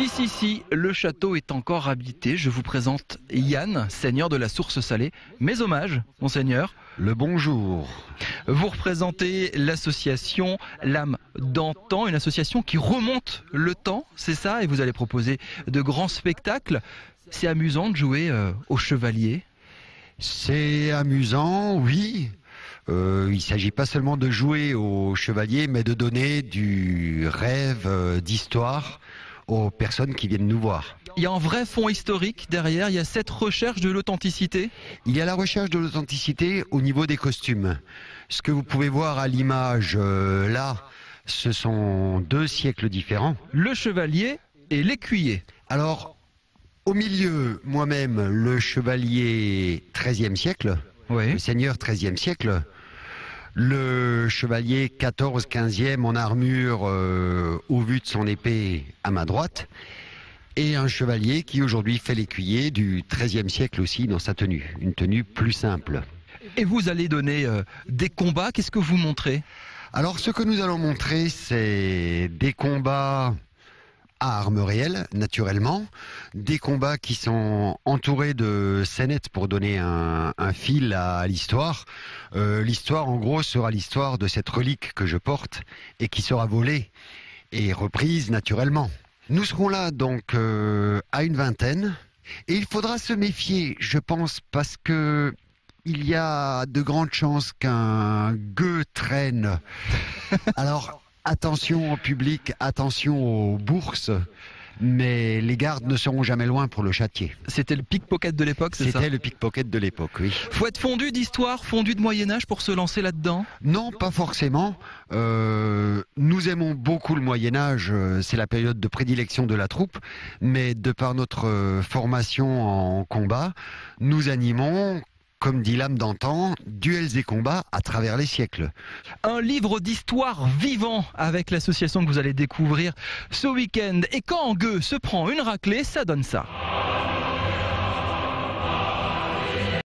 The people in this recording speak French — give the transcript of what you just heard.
Si, le château est encore habité. Je vous présente Yann, seigneur de la Source Salée. Mes hommages, monseigneur. Le bonjour. Vous représentez l'association L'Âme d'Antan, une association qui remonte le temps, c'est ça? Et vous allez proposer de grands spectacles. C'est amusant de jouer au chevalier. C'est amusant, oui. Il ne s'agit pas seulement de jouer au chevalier, mais de donner du rêve, d'histoire aux personnes qui viennent nous voir. Il y a un vrai fond historique derrière, il y a cette recherche de l'authenticité. Il y a la recherche de l'authenticité au niveau des costumes. Ce que vous pouvez voir à l'image là, ce sont 2 siècles différents. Le chevalier et l'écuyer. Alors, au milieu, moi-même, le chevalier XIIIe siècle, Oui. le seigneur XIIIe siècle, le chevalier 14-15e en armure au vu de son épée à ma droite, et un chevalier qui aujourd'hui fait l'écuyer du XIIIe siècle aussi dans sa tenue, une tenue plus simple. Et vous allez donner des combats, qu'est-ce que vous montrez? Alors ce que nous allons montrer, c'est des combats à armes réelles, naturellement, des combats qui sont entourés de scénettes pour donner un fil à l'histoire. L'histoire, en gros, sera l'histoire de cette relique que je porte et qui sera volée et reprise naturellement. Nous serons là donc à une vingtaine et il faudra se méfier, je pense, parce que il y a de grandes chances qu'un gueux traîne. Alors, attention au public, attention aux bourses, mais les gardes ne seront jamais loin pour le châtier. C'était le pickpocket de l'époque, c'est ça? C'était le pickpocket de l'époque, oui. Faut être fondu d'histoire, fondu de Moyen-Âge pour se lancer là-dedans? Non, pas forcément. Nous aimons beaucoup le Moyen-Âge, c'est la période de prédilection de la troupe, mais de par notre formation en combat, nous animons, comme dit L'Âme d'Antan, duels et combats à travers les siècles. Un livre d'histoire vivant avec l'association que vous allez découvrir ce week-end. Et quand un gueux se prend une raclée, ça donne ça.